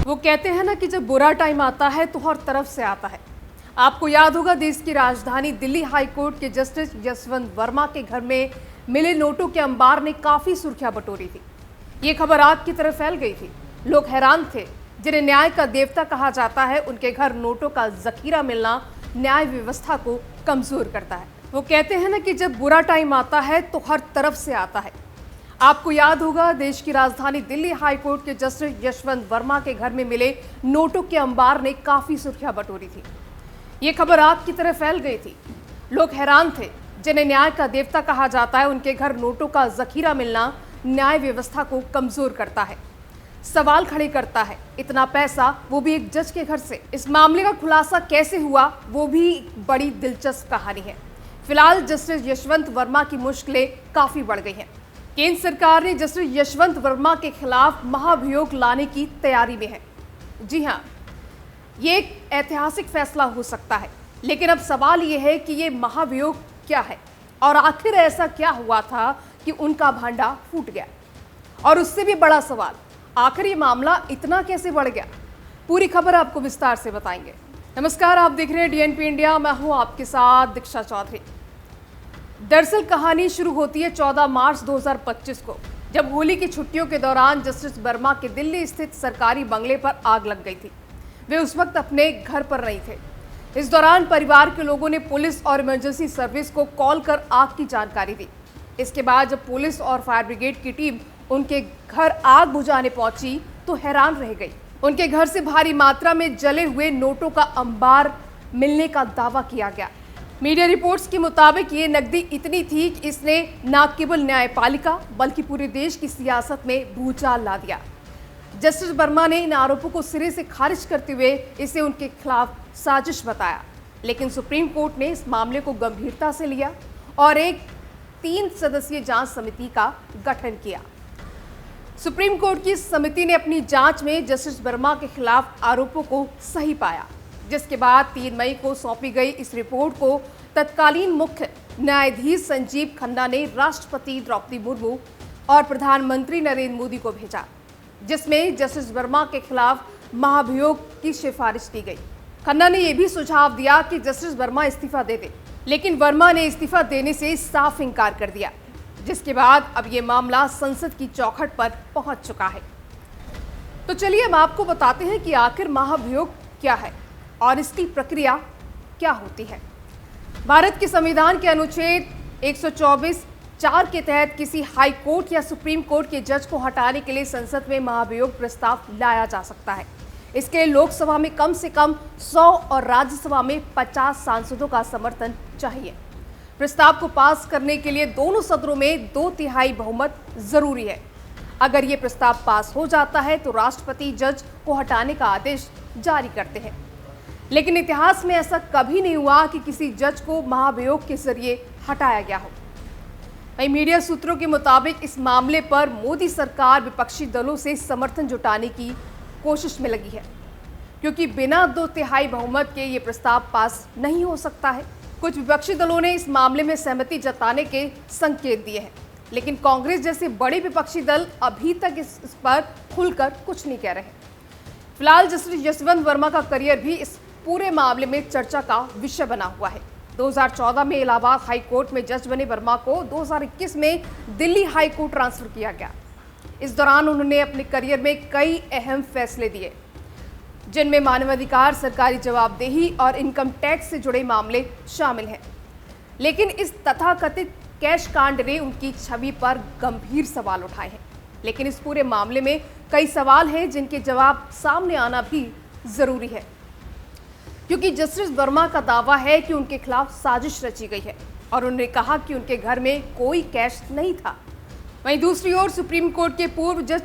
वो कहते हैं ना कि जब बुरा टाइम आता है तो हर तरफ से आता है। आपको याद होगा देश की राजधानी दिल्ली हाई कोर्ट के जस्टिस यशवंत वर्मा के घर में मिले नोटों के अंबार ने काफी सुर्खियां बटोरी थी। ये खबर आग की तरह फैल गई थी। लोग हैरान थे। जिन्हें न्याय का देवता कहा जाता है, उनके घर नोटों का जखीरा मिलना न्याय व्यवस्था को कमजोर करता है। वो कहते हैं ना कि जब बुरा टाइम आता है तो हर तरफ से आता है। आपको याद होगा देश की राजधानी दिल्ली हाई कोर्ट के जस्टिस यशवंत वर्मा के घर में मिले नोटों के अंबार ने काफी सुर्खियां बटोरी थी। ये खबर आग की तरह फैल गई थी। लोग हैरान थे। जिन्हें न्याय का देवता कहा जाता है, उनके घर नोटों का जखीरा मिलना न्याय व्यवस्था को कमजोर करता है, सवाल खड़े करता है। इतना पैसा, वो भी एक जज के घर से। इस मामले का खुलासा कैसे हुआ, वो भी बड़ी दिलचस्प कहानी है। फिलहाल जस्टिस यशवंत वर्मा की मुश्किलें काफी बढ़ गई हैं। केंद्र सरकार ने जस्टिस यशवंत वर्मा के खिलाफ महाभियोग लाने की तैयारी में है। जी हां, ये एक ऐतिहासिक फैसला हो सकता है। लेकिन अब सवाल ये है कि ये महाभियोग क्या है और आखिर ऐसा क्या हुआ था कि उनका भांडा फूट गया। और उससे भी बड़ा सवाल, आखिर ये मामला इतना कैसे बढ़ गया। पूरी खबर आपको विस्तार से बताएंगे। नमस्कार, आप देख रहे हैं डीएनपी इंडिया। मैं हूं आपके साथ दीक्षा चौधरी। दरअसल कहानी शुरू होती है 14 मार्च 2025 को, जब होली की छुट्टियों के दौरान जस्टिस वर्मा के दिल्ली स्थित सरकारी बंगले पर आग लग गई थी। वे उस वक्त अपने घर पर नहीं थे। इस दौरान परिवार के लोगों ने पुलिस और इमरजेंसी सर्विस को कॉल कर आग की जानकारी दी। इसके बाद जब पुलिस और फायर ब्रिगेड की टीम उनके घर आग बुझाने पहुंची तो हैरान रह गई। उनके घर से भारी मात्रा में जले हुए नोटों का अंबार मिलने का दावा किया गया। मीडिया रिपोर्ट्स के मुताबिक ये नकदी इतनी थी कि इसने न केवल न्यायपालिका बल्कि पूरे देश की सियासत में भूचाल ला दिया। जस्टिस वर्मा ने इन आरोपों को सिरे से खारिज करते हुए इसे उनके खिलाफ साजिश बताया। लेकिन सुप्रीम कोर्ट ने इस मामले को गंभीरता से लिया और एक 3 सदस्यीय जांच समिति का गठन किया। सुप्रीम कोर्ट की इस समिति ने अपनी जांच में जस्टिस वर्मा के खिलाफ आरोपों को सही पाया, जिसके बाद 3 मई को सौंपी गई इस रिपोर्ट को तत्कालीन मुख्य न्यायाधीश संजीव खन्ना ने राष्ट्रपति द्रौपदी मुर्मू और प्रधानमंत्री नरेंद्र मोदी को भेजा, जिसमें जस्टिस वर्मा के खिलाफ महाभियोग की सिफारिश की गई। खन्ना ने यह भी सुझाव दिया कि जस्टिस वर्मा इस्तीफा दे दे, लेकिन वर्मा ने इस्तीफा देने से साफ इनकार कर दिया, जिसके बाद अब ये मामला संसद की चौखट पर पहुंच चुका है। तो चलिए अब आपको बताते हैं कि आखिर महाभियोग क्या है और इसकी प्रक्रिया क्या होती है। भारत के संविधान के अनुच्छेद 124(4) के तहत किसी हाई कोर्ट या सुप्रीम कोर्ट के जज को हटाने के लिए संसद में महाभियोग प्रस्ताव लाया जा सकता है। इसके लिए लोकसभा में कम से कम 100 और राज्यसभा में 50 सांसदों का समर्थन चाहिए। प्रस्ताव को पास करने के लिए दोनों सदनों में 2/3 बहुमत जरूरी है। अगर ये प्रस्ताव पास हो जाता है तो राष्ट्रपति जज को हटाने का आदेश जारी करते हैं। लेकिन इतिहास में ऐसा कभी नहीं हुआ कि किसी जज को महाभियोग के जरिए हटाया गया हो। वहीं मीडिया सूत्रों के मुताबिक इस मामले पर मोदी सरकार विपक्षी दलों से समर्थन जुटाने की कोशिश में लगी है, क्योंकि बिना 2/3 बहुमत के ये प्रस्ताव पास नहीं हो सकता है। कुछ विपक्षी दलों ने इस मामले में सहमति जताने के संकेत दिए हैं, लेकिन कांग्रेस जैसे बड़े विपक्षी दल अभी तक इस पर खुलकर कुछ नहीं कह रहे। फिलहाल जस्टिस यशवंत वर्मा का करियर भी इस पूरे मामले में चर्चा का विषय बना हुआ है। 2014 में इलाहाबाद हाई कोर्ट में जज बने वर्मा को 2021 में दिल्ली हाई कोर्ट ट्रांसफर किया गया। इस दौरान उन्होंने अपने करियर में कई अहम फैसले दिए, जिनमें मानवाधिकार, सरकारी जवाबदेही और इनकम टैक्स से जुड़े मामले शामिल हैं। लेकिन इस तथाकथित कैश कांड ने उनकी छवि पर गंभीर सवाल उठाए हैं। लेकिन इस पूरे मामले में कई सवाल हैं जिनके जवाब सामने आना भी जरूरी है, क्योंकि जस्टिस वर्मा का दावा है कि उनके खिलाफ साजिश रची गई है और उन्होंने कहा कि उनके घर में कोई कैश नहीं था। वहीं दूसरी ओर सुप्रीम कोर्ट के पूर्व जज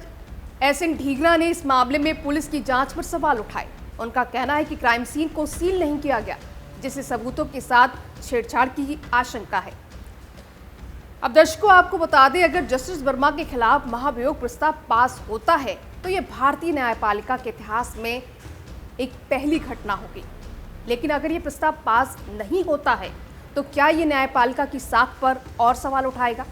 एसएन ढींगरा ने इस मामले में पुलिस की जांच पर सवाल उठाए। उनका कहना है कि क्राइम सीन को सील नहीं किया गया, जिससे सबूतों के साथ छेड़छाड़ की आशंका है। अब दर्शकों, आपको बता दें, अगर जस्टिस वर्मा के खिलाफ महाभियोग प्रस्ताव पास होता है तो यह भारतीय न्यायपालिका के इतिहास में एक पहली घटना होगी। लेकिन अगर ये प्रस्ताव पास नहीं होता है तो क्या ये न्यायपालिका की साख पर और सवाल उठाएगा।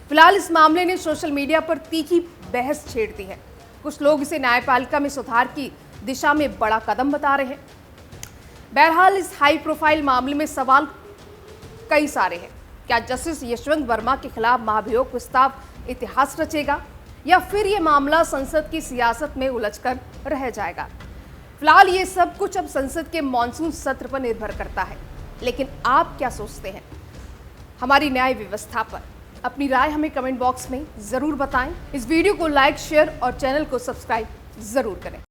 फिलहाल इस मामले ने सोशल मीडिया पर तीखी बहस छेड़ दी है। कुछ लोग इसे न्यायपालिका में सुधार की दिशा में बड़ा कदम बता रहे हैं। बहरहाल इस हाई प्रोफाइल मामले में सवाल कई सारे हैं। क्या जस्टिस यशवंत वर्मा के खिलाफ महाभियोग प्रस्ताव इतिहास रचेगा या फिर ये मामला संसद की सियासत में उलझकर रह जाएगा? फिलहाल ये सब कुछ अब संसद के मॉनसून सत्र पर निर्भर करता है। लेकिन आप क्या सोचते हैं हमारी न्याय व्यवस्था पर? अपनी राय हमें कमेंट बॉक्स में जरूर बताएं। इस वीडियो को लाइक, शेयर और चैनल को सब्सक्राइब जरूर करें।